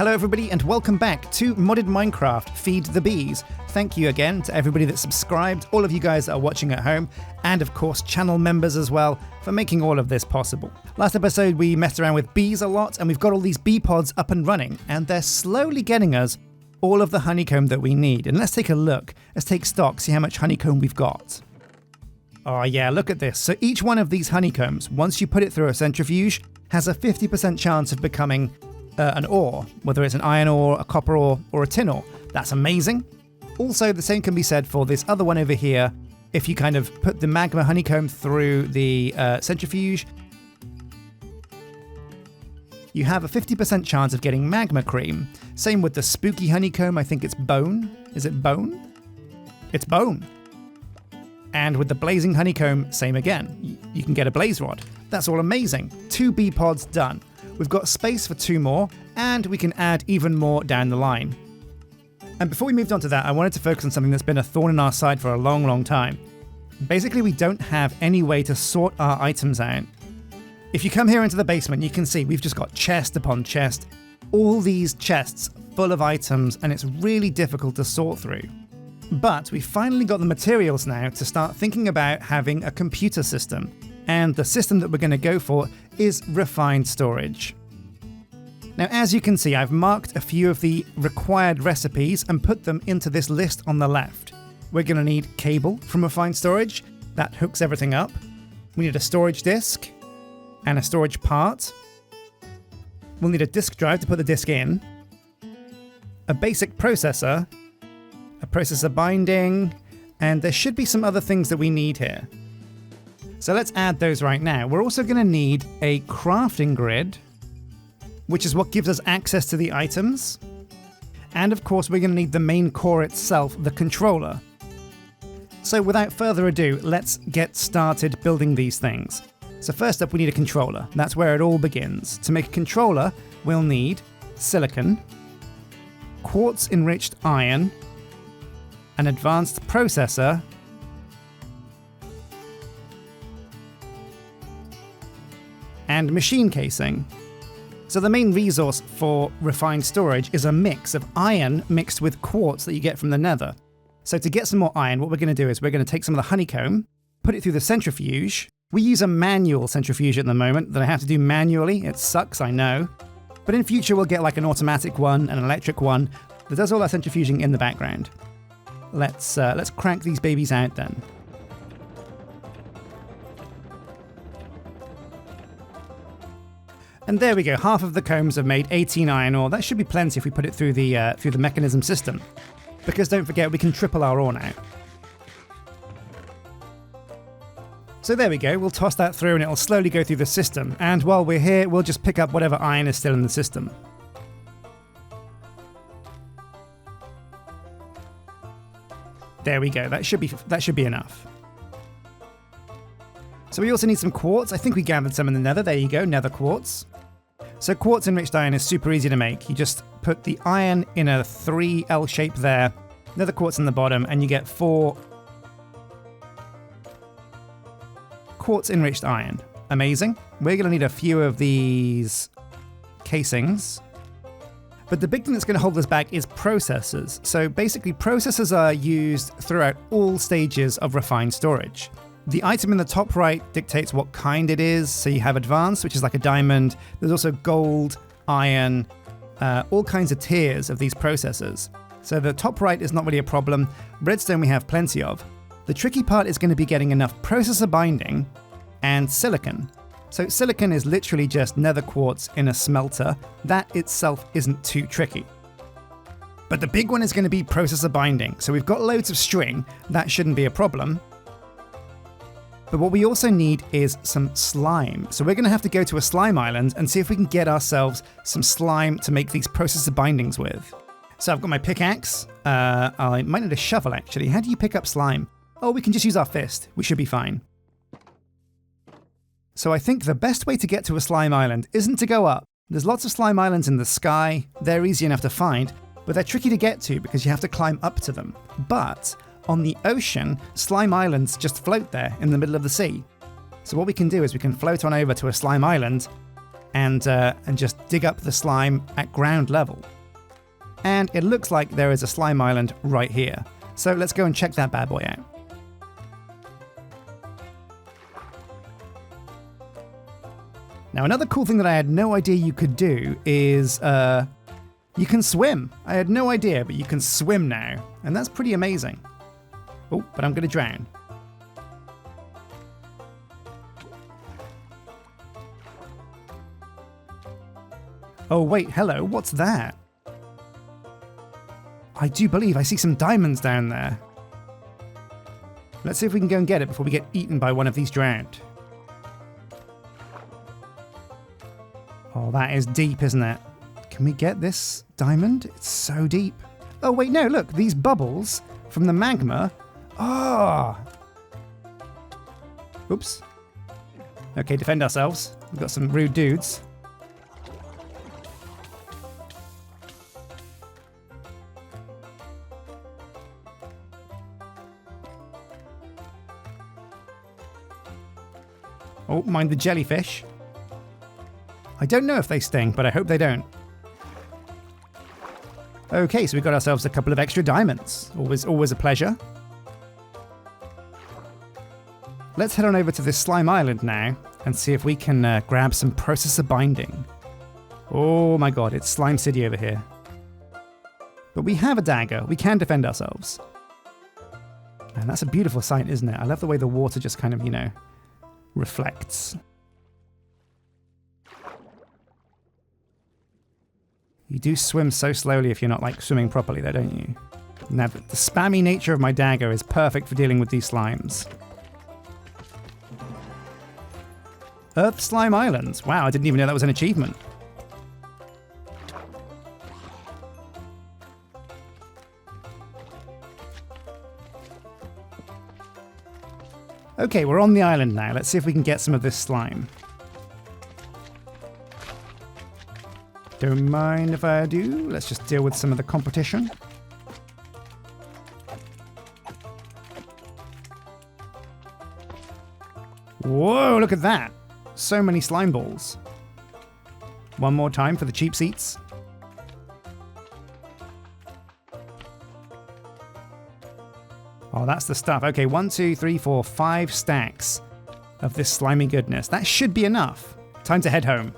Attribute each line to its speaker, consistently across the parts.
Speaker 1: Hello everybody and welcome back to Modded Minecraft Feed the Bees. Thank you again to everybody that subscribed, all of you guys that are watching at home, and of course channel members as well for making all of this possible. Last episode we messed around with bees a lot and we've got all these bee pods up and running and they're slowly getting us all of the honeycomb that we need. And let's take a look, let's take stock, see how much honeycomb we've got. Oh yeah, look at this. So each one of these honeycombs, once you put it through a centrifuge, has a 50% chance of becoming an ore, whether it's an iron ore, a copper ore, or a tin ore. That's amazing. Also, the same can be said for this other one over here. If you kind of put the magma honeycomb through the centrifuge, you have a 50% chance of getting magma cream. Same with the spooky honeycomb, I think it's bone. Is it bone? It's bone. And with the blazing honeycomb, same again. You can get a blaze rod. That's all amazing. 2 bee pods done. We've got space for 2 more, and we can add even more down the line. And before we moved on to that, I wanted to focus on something that's been a thorn in our side for a long, long time. Basically, we don't have any way to sort our items out. If you come here into the basement, you can see we've just got chest upon chest, all these chests full of items, and it's really difficult to sort through. But we finally got the materials now to start thinking about having a computer system. And the system that we're going to go for is refined storage. Now, as you can see, I've marked a few of the required recipes and put them into this list on the left. We're going to need cable from refined storage. That hooks everything up. We need a storage disk and a storage part. We'll need a disk drive to put the disk in. A basic processor. A processor binding. And there should be some other things that we need here. So let's add those right now. We're also going to need a crafting grid, which is what gives us access to the items. And of course, we're going to need the main core itself, the controller. So without further ado, let's get started building these things. So first up, we need a controller. That's where it all begins. To make a controller, we'll need silicon, quartz-enriched iron, an advanced processor, and machine casing. So the main resource for refined storage is a mix of iron mixed with quartz that you get from the nether. So to get some more iron, what we're going to do is we're going to take some of the honeycomb, put it through the centrifuge. We use a manual centrifuge at the moment that I have to do manually. It sucks, I know. But in future we'll get like an automatic one, an electric one that does all our centrifuging in the background. Let's crank these babies out then. And there we go, half of the combs have made 18 iron ore. That should be plenty if we put it through the mechanism system. Because don't forget, we can triple our ore now. So there we go, we'll toss that through and it'll slowly go through the system. And while we're here, we'll just pick up whatever iron is still in the system. There we go, that should be enough. So we also need some quartz. I think we gathered some in the nether. There you go, nether quartz. So quartz-enriched iron is super easy to make. You just put the iron in a 3L shape there, nether quartz in the bottom, and you get 4 quartz-enriched iron. Amazing. We're going to need a few of these casings. But the big thing that's going to hold us back is processors. So basically, processors are used throughout all stages of refined storage. The item in the top right dictates what kind it is. So you have advanced, which is like a diamond. There's also gold, iron, all kinds of tiers of these processors. So the top right is not really a problem. Redstone we have plenty of. The tricky part is going to be getting enough processor binding and silicon. So silicon is literally just nether quartz in a smelter. That itself isn't too tricky. But the big one is going to be processor binding. So we've got loads of string. That shouldn't be a problem. But what we also need is some slime. So we're going to have to go to a slime island and see if we can get ourselves some slime to make these processor bindings with. So I've got my pickaxe. I might need a shovel actually. How do you pick up slime? Oh, we can just use our fist. We should be fine. So I think the best way to get to a slime island isn't to go up. There's lots of slime islands in the sky. They're easy enough to find, but they're tricky to get to because you have to climb up to them. But on the ocean, slime islands just float there in the middle of the sea. So what we can do is we can float on over to a slime island and just dig up the slime at ground level. And it looks like there is a slime island right here. So let's go and check that bad boy out. Now, another cool thing that I had no idea you could do is you can swim. I had no idea, but you can swim now. And that's pretty amazing. Oh, but I'm going to drown. Oh, wait, hello, what's that? I do believe I see some diamonds down there. Let's see if we can go and get it before we get eaten by one of these drowned. Oh, that is deep, isn't it? Can we get this diamond? It's so deep. Oh, wait, no, look, these bubbles from the magma. Oh! Oops. Okay, defend ourselves. We've got some rude dudes. Oh, mind the jellyfish. I don't know if they sting, but I hope they don't. Okay, so we got ourselves a couple of extra diamonds. Always a pleasure. Let's head on over to this slime island now and see if we can grab some processor binding. Oh my god, it's Slime City over here. But we have a dagger. We can defend ourselves. And that's a beautiful sight, isn't it? I love the way the water just kind of, reflects. You do swim so slowly if you're not swimming properly though, don't you? Now, the spammy nature of my dagger is perfect for dealing with these slimes. Earth Slime Islands. Wow, I didn't even know that was an achievement. Okay, we're on the island now. Let's see if we can get some of this slime. Don't mind if I do. Let's just deal with some of the competition. Whoa, look at that. So many slime balls. One more time for the cheap seats. Oh, that's the stuff. Okay, 1, 2, 3, 4, 5 stacks of this slimy goodness. That should be enough. Time to head home.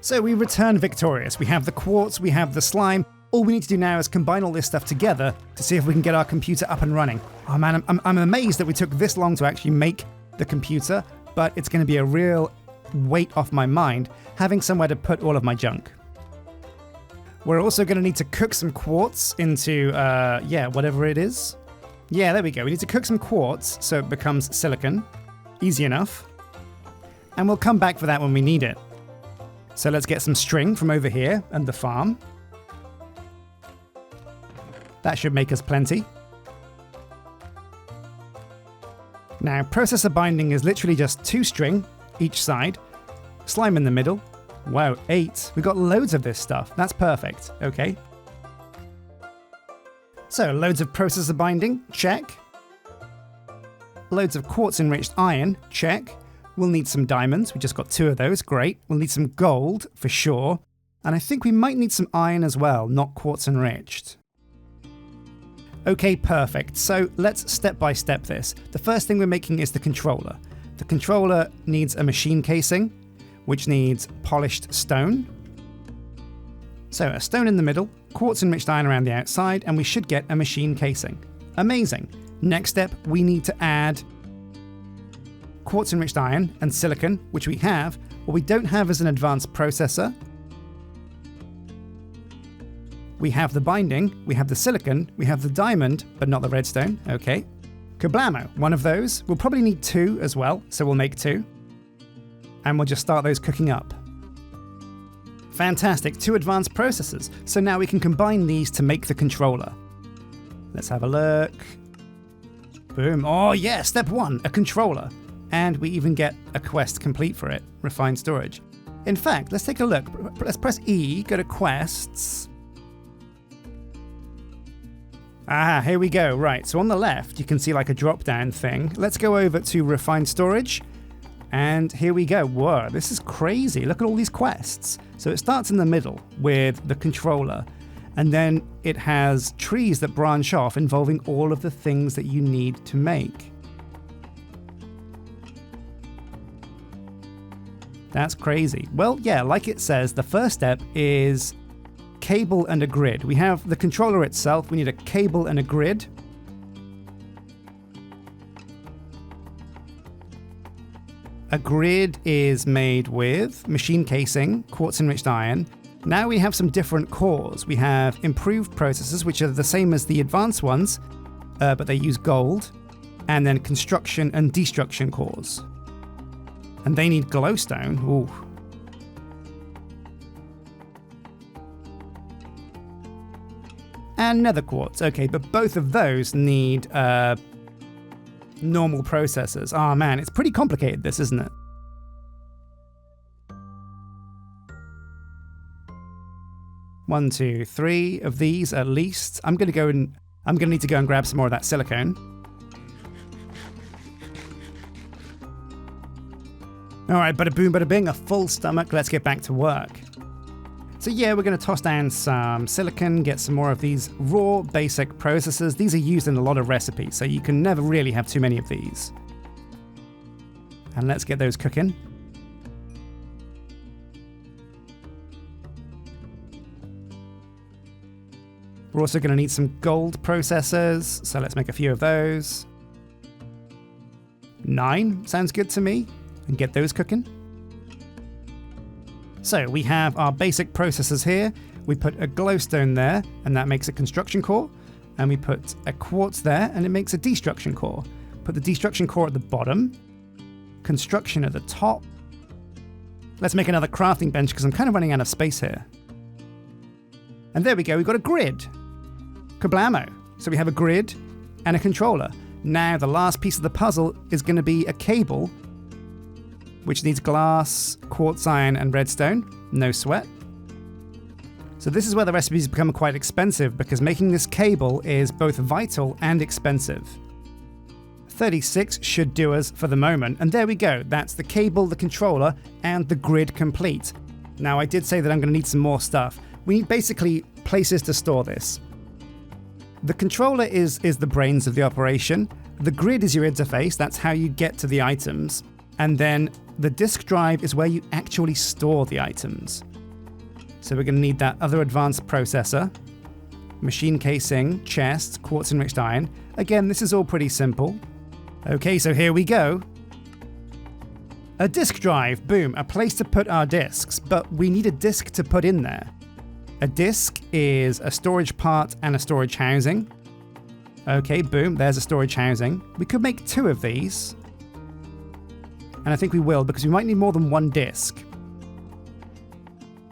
Speaker 1: So we return victorious. We have the quartz, we have the slime. All we need to do now is combine all this stuff together to see if we can get our computer up and running. Oh man, I'm amazed that we took this long to actually make the computer, but it's going to be a real weight off my mind having somewhere to put all of my junk. We're also going to need to cook some quartz into, whatever it is. Yeah, there we go. We need to cook some quartz so it becomes silicon. Easy enough. And we'll come back for that when we need it. So let's get some string from over here and the farm. That should make us plenty. Now, processor binding is literally just 2 string each side, slime in the middle. Wow, 8. We got loads of this stuff. That's perfect. Okay. So, loads of processor binding. Check. Loads of quartz-enriched iron. Check. We'll need some diamonds. We just got 2 of those. Great. We'll need some gold, for sure. And I think we might need some iron as well, not quartz-enriched. Okay, perfect. So, let's step-by-step this. The first thing we're making is the controller. The controller needs a machine casing, which needs polished stone. So a stone in the middle, quartz-enriched iron around the outside, and we should get a machine casing. Amazing. Next step, we need to add quartz-enriched iron and silicon, which we have. What we don't have is an advanced processor. We have the binding, we have the silicon, we have the diamond, but not the redstone. Okay. Kablamo, one of those. We'll probably need 2 as well, so we'll make 2. And we'll just start those cooking up. Fantastic, 2 advanced processors. So now we can combine these to make the controller. Let's have a look. Boom. Oh yeah, step 1, a controller. And we even get a quest complete for it, refined storage. In fact, let's take a look. Let's press E, go to quests. Ah, here we go. Right, so on the left, you can see like a drop-down thing. Let's go over to refined storage. And here we go. Whoa, this is crazy. Look at all these quests. So it starts in the middle with the controller, and then it has trees that branch off involving all of the things that you need to make. That's crazy. Well, yeah, like it says, the first step is cable and a grid. We have the controller itself. We need a cable and a grid. A grid is made with machine casing, quartz enriched iron. Now we have some different cores. We have improved processors, which are the same as the advanced ones, but they use gold, and then construction and destruction cores. And they need glowstone. Ooh. And nether quartz. Okay, but both of those need normal processors. Oh man, it's pretty complicated, this, isn't it? One, two, three of these at least. I'm gonna need to go and grab some more of that silicone. All right, bada boom, bada bing, a full stomach. Let's get back to work. So yeah, we're going to toss down some silicon, get some more of these raw basic processors. These are used in a lot of recipes, so you can never really have too many of these. And let's get those cooking. We're also going to need some gold processors, so let's make a few of those. 9 sounds good to me, and get those cooking. So we have our basic processors here. We put a glowstone there, and that makes a construction core. And we put a quartz there, and it makes a destruction core. Put the destruction core at the bottom, construction at the top. Let's make another crafting bench because I'm kind of running out of space here. And there we go, we've got a grid. Kablamo. So we have a grid and a controller. Now the last piece of the puzzle is going to be a cable, which needs glass, quartz iron, and redstone. No sweat. So this is where the recipes become quite expensive, because making this cable is both vital and expensive. 36 should do us for the moment, and there we go. That's the cable, the controller, and the grid complete. Now I did say that I'm going to need some more stuff. We need basically places to store this. The controller is the brains of the operation. The grid is your interface. That's how you get to the items. And then the disk drive is where you actually store the items. So we're going to need that other advanced processor, machine casing, chest, quartz enriched iron. Again, this is all pretty simple. Okay, so here we go. A disk drive, boom, a place to put our disks, but we need a disk to put in there. A disk is a storage part and a storage housing. Okay, boom, there's a storage housing. We could make 2 of these. And I think we will, because we might need more than 1 disk.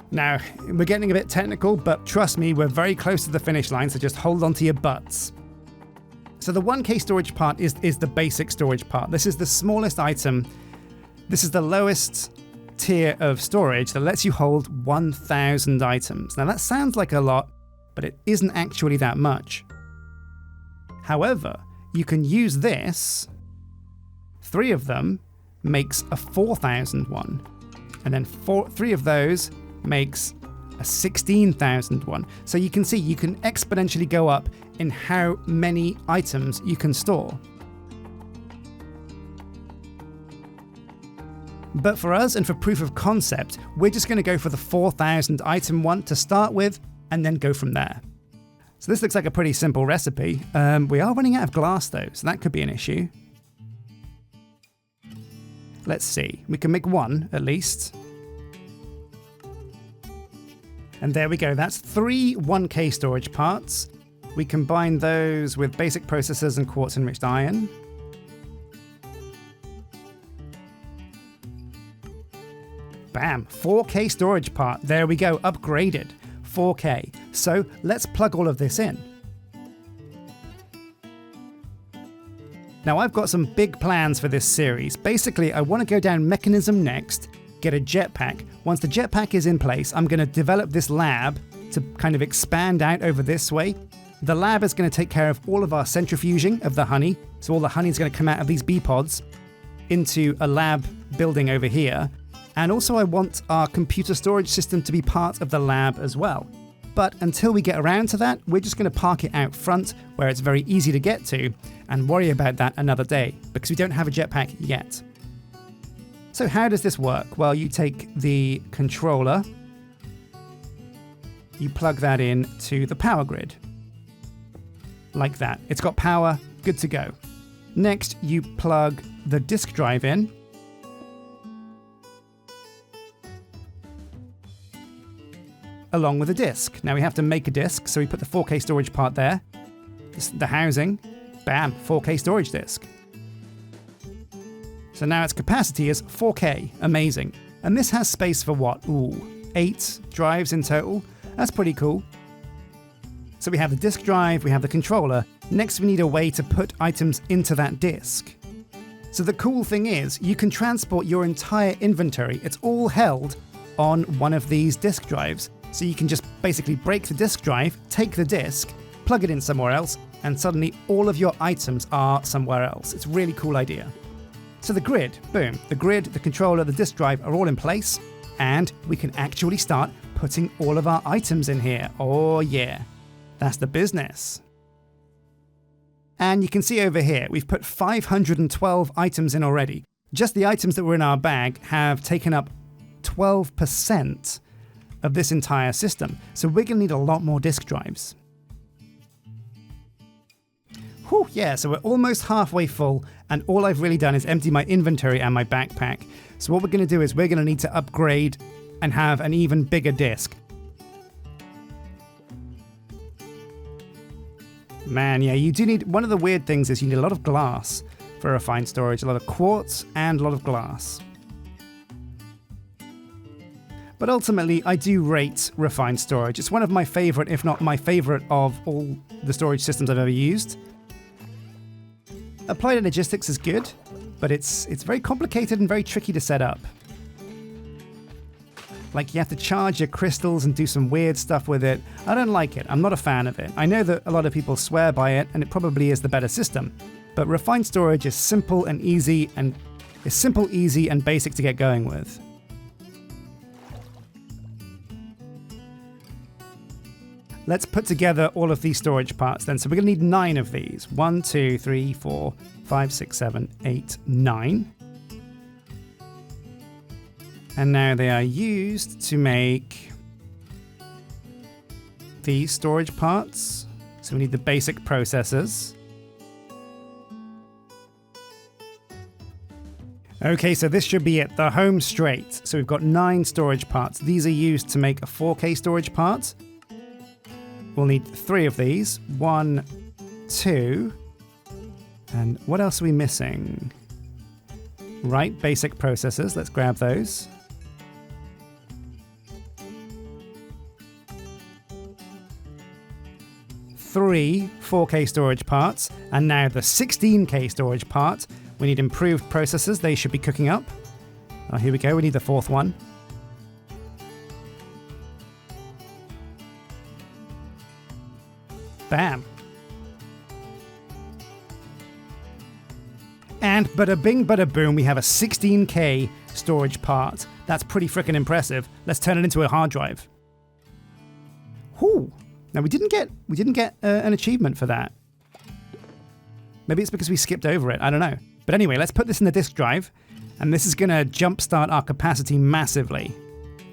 Speaker 1: Now, we're getting a bit technical, but trust me, we're very close to the finish line, so just hold on to your butts. So the 1K storage part is the basic storage part. This is the smallest item. This is the lowest tier of storage that lets you hold 1,000 items. Now that sounds like a lot, but it isn't actually that much. However, you can use this, 3 of them, makes a 4,000 one, and then 3 of those makes a 16,000 one. So you can see you can exponentially go up in how many items you can store. But for us and for proof of concept, we're just going to go for the 4,000 item one to start with, and then go from there. So this looks like a pretty simple recipe. We are running out of glass though, so that could be an issue. Let's see, we can make 1 at least. And there we go, that's 3 1K storage parts. We combine those with basic processors and quartz enriched iron. Bam, 4K storage part, there we go, upgraded, 4K. So let's plug all of this in. Now I've got some big plans for this series. Basically, I want to go down mechanism next, get a jetpack. Once the jetpack is in place, I'm going to develop this lab to kind of expand out over this way. The lab is going to take care of all of our centrifuging of the honey. So all the honey is going to come out of these bee pods into a lab building over here. And also I want our computer storage system to be part of the lab as well. But until we get around to that, we're just going to park it out front where it's very easy to get to and worry about that another day because we don't have a jetpack yet. So how does this work? Well, you take the controller, you plug that in to the power grid. Like that. It's got power, good to go. Next, you plug the disk drive in. Along with a disk. Now we have to make a disk, so we put the 4K storage part there. The housing, bam, 4K storage disk. So now its capacity is 4K, amazing. And this has space for what? Ooh, 8 drives in total. That's pretty cool. So we have the disk drive, we have the controller. Next we need a way to put items into that disk. So the cool thing is, you can transport your entire inventory. It's all held on one of these disk drives. So you can just basically break the disk drive, take the disk, plug it in somewhere else, and suddenly all of your items are somewhere else. It's a really cool idea. So the grid, boom, the grid, the controller, the disk drive are all in place, and we can actually start putting all of our items in here. Oh yeah, that's the business. And you can see over here, we've put 512 items in already. Just the items that were in our bag have taken up 12% of this entire system. So we're going to need a lot more disk drives. Whew, yeah, so we're almost halfway full, and all I've really done is empty my inventory and my backpack. So what we're going to do is we're going to need to upgrade and have an even bigger disk. Man, yeah, you do need... One of the weird things is you need a lot of glass for refined storage, a lot of quartz and a lot of glass. But ultimately, I do rate refined storage. It's one of my favorite, if not my favorite, of all the storage systems I've ever used. Applied Energistics is good, but it's very complicated and very tricky to set up. Like, you have to charge your crystals and do some weird stuff with it. I don't like it. I'm not a fan of it. I know that a lot of people swear by it, and it probably is the better system. But refined storage is simple and easy, and easy, and basic to get going with. Let's put together all of these storage parts then. So we're going to need 9 of these. 1, 2, 3, 4, 5, 6, 7, 8, 9. And now they are used to make these storage parts. So we need the basic processors. Okay, so this should be it, the home straight. So we've got 9 storage parts. These are used to make a 4K storage part. We'll need 3 of these. 1, 2, and what else are we missing? Right, basic processors. Let's grab those. Three 4K storage parts, and now the 16K storage part. We need improved processors. They should be cooking up. Oh, here we go. We need the 4th one. Bam. And bada bing, bada boom, we have a 16K storage part. That's pretty freaking impressive. Let's turn it into a hard drive. Whew. Now we didn't get an achievement for that. Maybe it's because we skipped over it. I don't know. But anyway, let's put this in the disk drive, and this is going to jumpstart our capacity massively.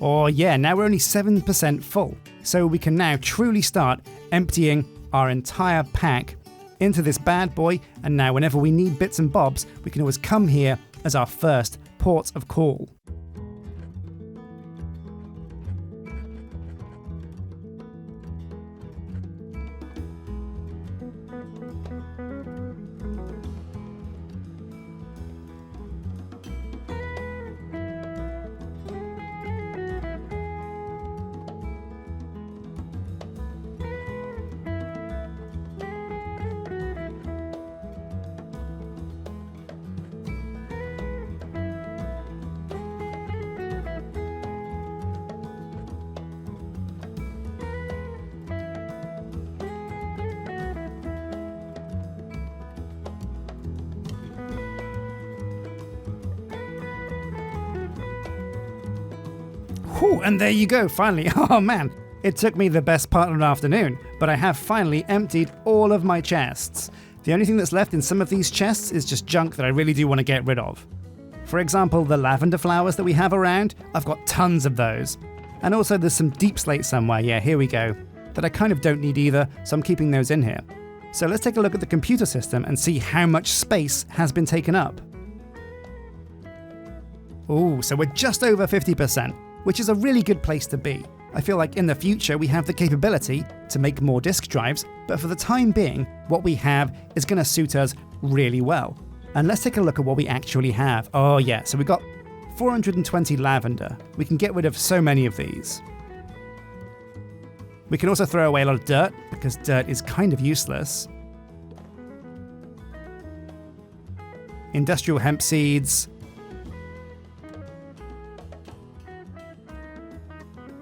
Speaker 1: Oh yeah, now we're only 7% full. So we can now truly start emptying our entire pack into this bad boy, and now whenever we need bits and bobs, we can always come here as our first port of call. Whew, and there you go, finally. Oh man, it took me the best part of an afternoon, but I have finally emptied all of my chests. The only thing that's left in some of these chests is just junk that I really do want to get rid of. For example, the lavender flowers that we have around, I've got tons of those. And also there's some deep slate somewhere, yeah, here we go, that I kind of don't need either, so I'm keeping those in here. So let's take a look at the computer system and see how much space has been taken up. Ooh, so we're just over 50%, which is a really good place to be. I feel like in the future we have the capability to make more disk drives, but for the time being, what we have is going to suit us really well. And let's take a look at what we actually have. Oh yeah, so we've got 420 lavender. We can get rid of so many of these. We can also throw away a lot of dirt, because dirt is kind of useless. Industrial hemp seeds.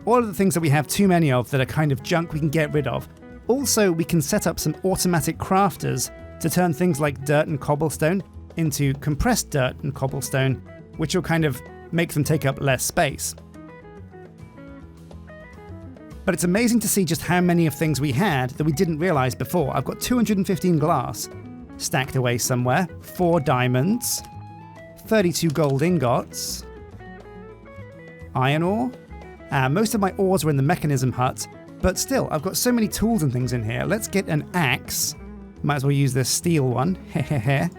Speaker 1: All of the things that we have too many of that are kind of junk we can get rid of. Also, we can set up some automatic crafters to turn things like dirt and cobblestone into compressed dirt and cobblestone, which will kind of make them take up less space. But it's amazing to see just how many of things we had that we didn't realize before. I've got 215 glass stacked away somewhere, 4 diamonds, 32 gold ingots, iron ore. Most of my ores are in the mechanism hut, but still, I've got so many tools and things in here. Let's get an axe. Might as well use this steel one. Hehehe.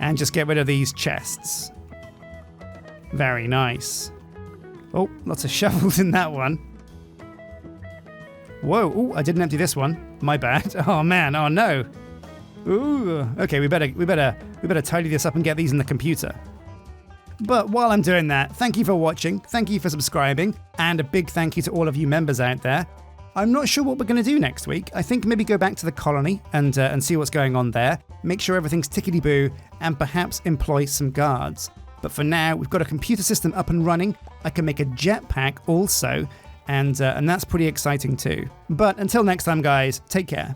Speaker 1: And just get rid of these chests. Very nice. Oh, lots of shovels in that one. Whoa, ooh, I didn't empty this one. My bad. Oh man, oh no. Ooh, okay, we better tidy this up and get these in the computer. But while I'm doing that, thank you for watching, thank you for subscribing, and a big thank you to all of you members out there. I'm not sure what we're going to do next week. I think maybe go back to the colony and see what's going on there, make sure everything's tickety-boo, and perhaps employ some guards. But for now, we've got a computer system up and running. I can make a jetpack also, and that's pretty exciting too. But until next time, guys, take care.